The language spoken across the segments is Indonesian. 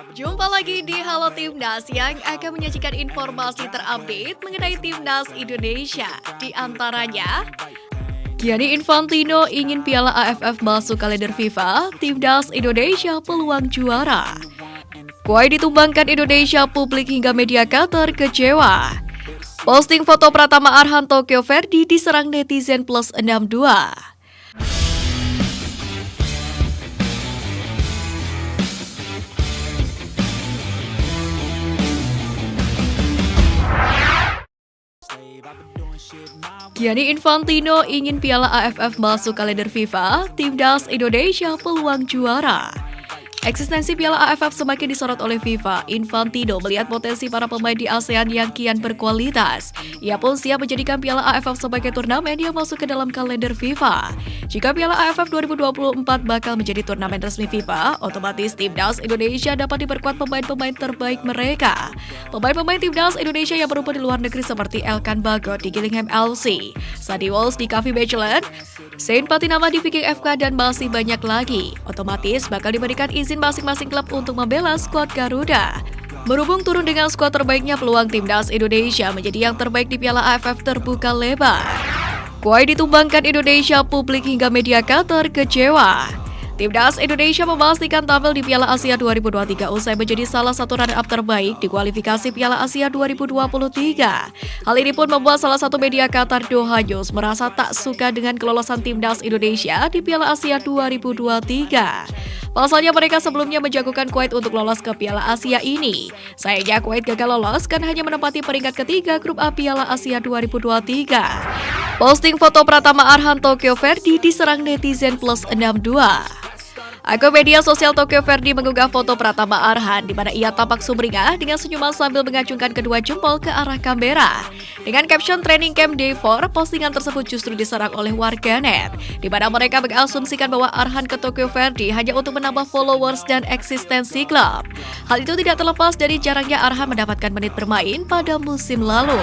Jumpa lagi di Halo Timnas yang akan menyajikan informasi terupdate mengenai Timnas Indonesia. Di antaranya, Gianni Infantino ingin Piala AFF masuk kalender FIFA, Timnas Indonesia peluang juara. Kuai ditumbangkan Indonesia, publik hingga media Qatar kecewa. Posting foto Pratama Arhan Tokyo Verde diserang netizen plus 62. Gianni Infantino ingin Piala AFF masuk kalender FIFA, Timnas Indonesia peluang juara. Eksistensi Piala AFF semakin disorot oleh FIFA. Infantino melihat potensi para pemain di ASEAN yang kian berkualitas. Ia pun siap menjadikan Piala AFF sebagai turnamen yang masuk ke dalam kalender FIFA. Jika Piala AFF 2024 bakal menjadi turnamen resmi FIFA, otomatis Timnas Indonesia dapat diperkuat pemain-pemain terbaik mereka. Pemain-pemain Timnas Indonesia yang berupa di luar negeri seperti Elkan Bagot di Gillingham FC, Sadie Walsh di Cafe Mechelen, Saint Patinama di Viking FK, dan masih banyak lagi. Otomatis bakal diberikan izin masing-masing klub untuk membela skuad Garuda. Berhubung turun dengan skuad terbaiknya, peluang Timnas Indonesia menjadi yang terbaik di Piala AFF terbuka lebar. Kuai ditumbangkan Indonesia, publik hingga media Qatar kecewa. Timnas Indonesia memastikan tampil di Piala Asia 2023 usai menjadi salah satu runner-up terbaik di kualifikasi Piala Asia 2023. Hal ini pun membuat salah satu media Qatar, Doha News, merasa tak suka dengan kelolosan Timnas Indonesia di Piala Asia 2023. Pasalnya mereka sebelumnya menjagokan Kuwait untuk lolos ke Piala Asia ini. Sayangnya Kuwait gagal lolos kan hanya menempati peringkat ketiga grup A Piala Asia 2023. Posting foto Pratama Arhan Tokyo Verde diserang netizen plus 62. Akun media sosial Tokyo Verde mengunggah foto Pratama Arhan di mana ia tampak sumringah dengan senyuman sambil mengacungkan kedua jempol ke arah kamera. Dengan caption Training Camp Day 4, postingan tersebut justru diserang oleh warganet, di mana mereka mengasumsikan bahwa Arhan ke Tokyo Verde hanya untuk menambah followers dan eksistensi klub. Hal itu tidak terlepas dari jarangnya Arhan mendapatkan menit bermain pada musim lalu.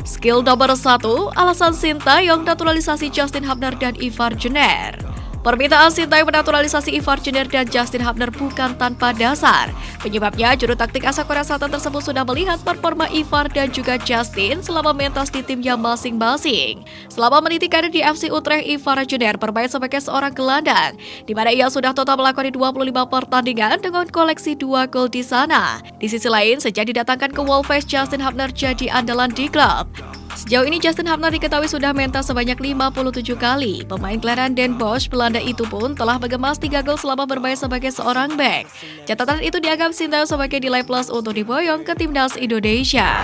Skill nomor 1, alasan Sintayong naturalisasi Justin Hubner dan Ivar Jenner. Permintaan Sintayong menaturalisasi Ivar Jenner dan Justin Hubner bukan tanpa dasar. Penyebabnya, juru taktik asal Korea Selatan tersebut sudah melihat performa Ivar dan juga Justin selama mentas di timnya masing-masing. Selama meniti karir di FC Utrecht, Ivar Jenner bermain sebagai seorang gelandang, di mana ia sudah total melakoni 25 pertandingan dengan koleksi 2 gol di sana. Di sisi lain, sejak didatangkan ke Wolves, Justin Hubner jadi andalan di klub. Sejauh ini Justin Hubner diketahui sudah mentas sebanyak 57 kali. Pemain kelahiran Den Bosch, Belanda itu pun telah mengemas 3 gol selama bermain sebagai seorang bek. Catatan itu dianggap Sintayong sebagai nilai plus untuk diboyong ke Timnas Indonesia.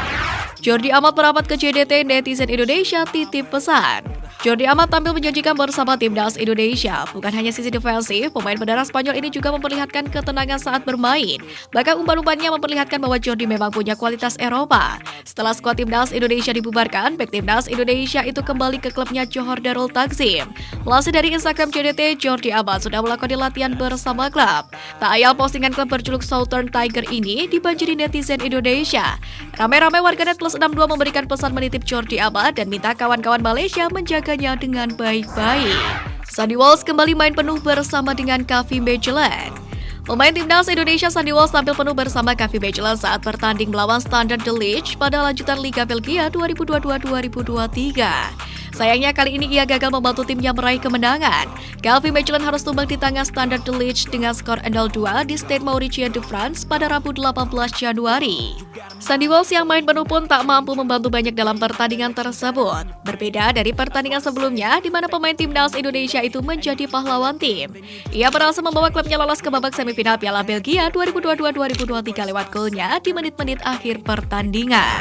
Jordi Amat merapat ke JDT, netizen Indonesia titip pesan. Jordi Amat tampil menjanjikan bersama Timnas Indonesia. Bukan hanya sisi defensif, pemain berdarah Spanyol ini juga memperlihatkan ketenangan saat bermain. Bahkan umpan-umpannya memperlihatkan bahwa Jordi memang punya kualitas Eropa. Setelah skuad Timnas Indonesia dibubarkan, bek Timnas Indonesia itu kembali ke klubnya Johor Darul Takzim. Melalui dari Instagram JDT, Jordi Amat sudah melakukan latihan bersama klub. Tak ayal postingan klub berjuluk Southern Tiger ini dibanjiri netizen Indonesia. Ramai-ramai warganet plus 62 memberikan pesan menitip Jordi Amat dan minta kawan-kawan Malaysia menjaganya dengan baik-baik. Sadie Walsh kembali main penuh bersama dengan Cafe Mechelen. Pemain Timnas Indonesia Sadie Walsh tampil penuh bersama Cafe Mechelen saat bertanding melawan Standard de Liège pada lanjutan Liga Belgia 2022-2023. Sayangnya kali ini ia gagal membantu timnya meraih kemenangan. Cafe Mechelen harus tumbang di tangan Standard de Liège dengan skor 0-2 di Stade Mauricien de France pada Rabu 18 Januari. Sadie Walsh yang main penuh pun tak mampu membantu banyak dalam pertandingan tersebut. Berbeda dari pertandingan sebelumnya, di mana pemain Timnas Indonesia itu menjadi pahlawan tim. Ia berhasil membawa klubnya lolos ke babak semifinal Piala Belgia 2022-2023 lewat golnya di menit-menit akhir pertandingan.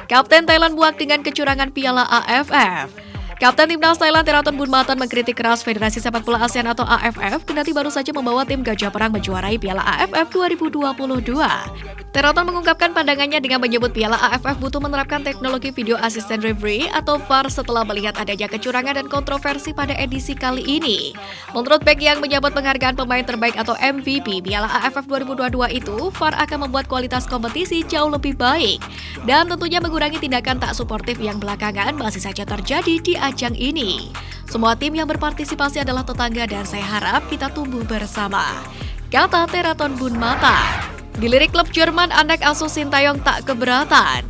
Kapten Thailand muak dengan kecurangan Piala AFF. Kapten Timnas Thailand Theraton Buonmatan mengkritik keras Federasi Sepak Bola ASEAN atau AFF kendati baru saja membawa tim Gajah Perang menjuarai Piala AFF 2022. Theraton mengungkapkan pandangannya dengan menyebut Piala AFF butuh menerapkan teknologi video assistant referee atau VAR setelah melihat adanya kecurangan dan kontroversi pada edisi kali ini. Menurut Beck yang menyambut penghargaan pemain terbaik atau MVP Piala AFF 2022 itu, VAR akan membuat kualitas kompetisi jauh lebih baik dan tentunya mengurangi tindakan tak suportif yang belakangan masih saja terjadi di ajang ini. Semua tim yang berpartisipasi adalah tetangga dan saya harap kita tumbuh bersama, kata Theraton Buonmatan. Dilirik klub Jerman, anak asuh Sintayong tak keberatan.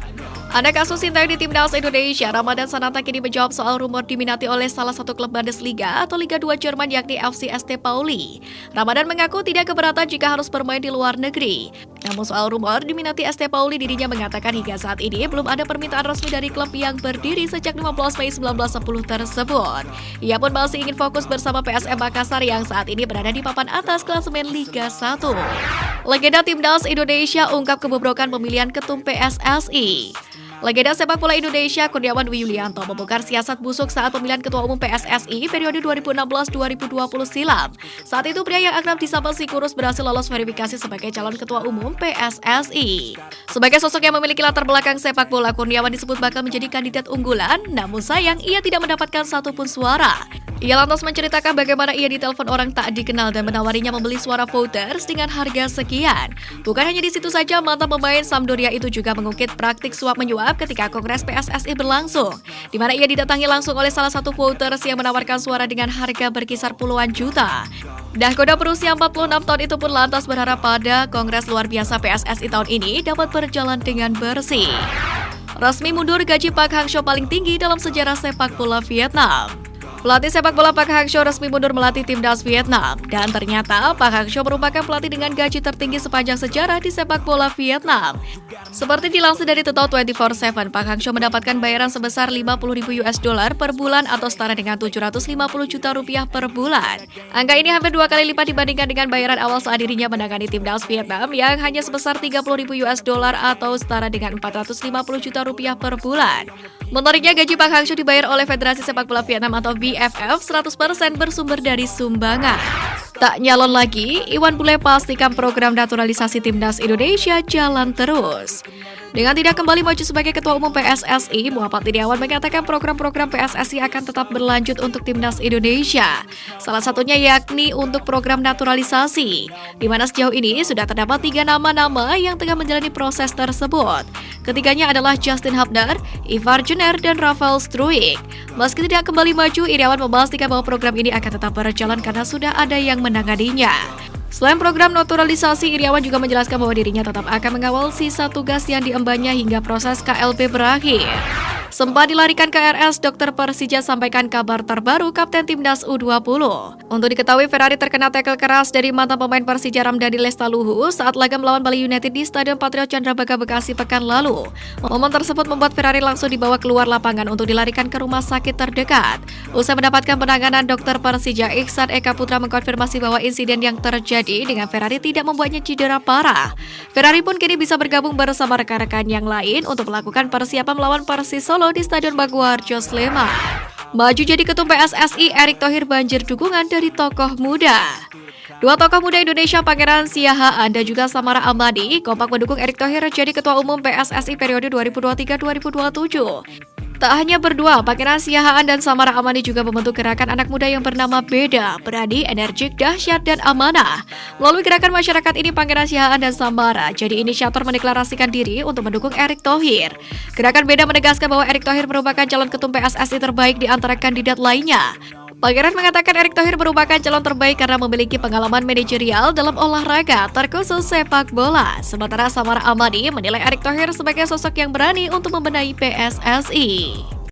Anak asuh Sintayong di Timnas Indonesia, Ramadan Sananta kini menjawab soal rumor diminati oleh salah satu klub Bundesliga atau Liga 2 Jerman yakni FC St. Pauli. Ramadan mengaku tidak keberatan jika harus bermain di luar negeri. Namun soal rumor diminati St. Pauli, dirinya mengatakan hingga saat ini belum ada permintaan resmi dari klub yang berdiri sejak 15 Mei 1910 tersebut. Ia pun masih ingin fokus bersama PSM Makassar yang saat ini berada di papan atas klasemen Liga 1. Legenda Timnas Indonesia ungkap kebobrokan pemilihan ketum PSSI. Legenda sepak bola Indonesia Kurniawan Dwi Yulianto membongkar siasat busuk saat pemilihan Ketua Umum PSSI periode 2016-2020 silam. Saat itu pria yang akrab disapa Si Kurus berhasil lolos verifikasi sebagai calon Ketua Umum PSSI. Sebagai sosok yang memiliki latar belakang sepak bola, Kurniawan disebut bakal menjadi kandidat unggulan, namun sayang ia tidak mendapatkan satupun suara. Ia lantas menceritakan bagaimana ia ditelepon orang tak dikenal dan menawarinya membeli suara voters dengan harga sekian. Bukan hanya di situ saja, mantan pemain Sampdoria itu juga mengungkit praktik suap menyuap ketika Kongres PSSI berlangsung, di mana ia didatangi langsung oleh salah satu voters yang menawarkan suara dengan harga berkisar puluhan juta. Dahkoda berusia 46 tahun itu pun lantas berharap pada Kongres luar biasa PSSI tahun ini dapat berjalan dengan bersih. Resmi mundur gaji Park Hang-seo paling tinggi dalam sejarah sepak bola Vietnam. Pelatih sepak bola Park Hang-seo resmi mundur melatih timnas Vietnam, dan ternyata Park Hang-seo merupakan pelatih dengan gaji tertinggi sepanjang sejarah di sepak bola Vietnam. Seperti dilansir dari Total 24/7, Park Hang-seo mendapatkan bayaran sebesar 50.000 US dollar per bulan atau setara dengan 750 juta rupiah per bulan. Angka ini hampir 2 kali lipat dibandingkan dengan bayaran awal saat dirinya menangani timnas Vietnam yang hanya sebesar 30.000 US dollar atau setara dengan 450 juta rupiah per bulan. Menariknya, gaji Park Hang-seo dibayar oleh Federasi Sepak Bola Vietnam atau VFF 100% bersumber dari sumbangan. Tak nyalon lagi, Iwan Bule pastikan program naturalisasi timnas Indonesia jalan terus. Dengan tidak kembali maju sebagai Ketua Umum PSSI, Muhammad Iryawan mengatakan program-program PSSI akan tetap berlanjut untuk timnas Indonesia. Salah satunya yakni untuk program naturalisasi, di mana sejauh ini sudah terdapat 3 nama-nama yang tengah menjalani proses tersebut. Ketiganya adalah Justin Hubner, Ivar Jenner, dan Rafael Struijk. Meski tidak kembali maju, Iryawan memastikan bahwa program ini akan tetap berjalan karena sudah ada yang menanganinya. Selain program naturalisasi, Iryawan juga menjelaskan bahwa dirinya tetap akan mengawal sisa tugas yang diembannya hingga proses KLB berakhir. Sempat dilarikan ke RS, Dr. Persija sampaikan kabar terbaru Kapten Timnas U20. Untuk diketahui, Ferrari terkena tackle keras dari mantan pemain Persija Ramdhani Lestaluhu saat laga melawan Bali United di Stadion Patriot Candrabaga Bekasi pekan lalu. Momen tersebut membuat Ferrari langsung dibawa keluar lapangan untuk dilarikan ke rumah sakit terdekat. Usai mendapatkan penanganan, Dr. Persija Iksan Eka Putra mengkonfirmasi bahwa insiden yang terjadi dengan Ferrari tidak membuatnya cedera parah. Ferrari pun kini bisa bergabung bersama rekan-rekan yang lain untuk melakukan persiapan melawan Persis Solo di Stadion Baguarjo Sleman. Maju jadi ketum PSSI, Erick Thohir banjir dukungan dari tokoh muda. Dua tokoh muda Indonesia, Pangeran Siahaan dan juga Samara Amadi, kompak mendukung Erick Thohir jadi Ketua Umum PSSI periode 2023-2027. Tak hanya berdua, Pangeran Siahaan dan Samara Amani juga membentuk gerakan anak muda yang bernama Beda, Berani, Energik, Dahsyat, dan Amanah. Melalui gerakan masyarakat ini, Pangeran Siahaan dan Samara jadi inisiator mendeklarasikan diri untuk mendukung Erick Thohir. Gerakan Beda menegaskan bahwa Erick Thohir merupakan calon ketum PSSI terbaik di antara kandidat lainnya. Pangeran mengatakan Erick Thohir merupakan calon terbaik karena memiliki pengalaman manajerial dalam olahraga, terkhusus sepak bola. Sementara Samara Amani menilai Erick Thohir sebagai sosok yang berani untuk membenahi PSSI.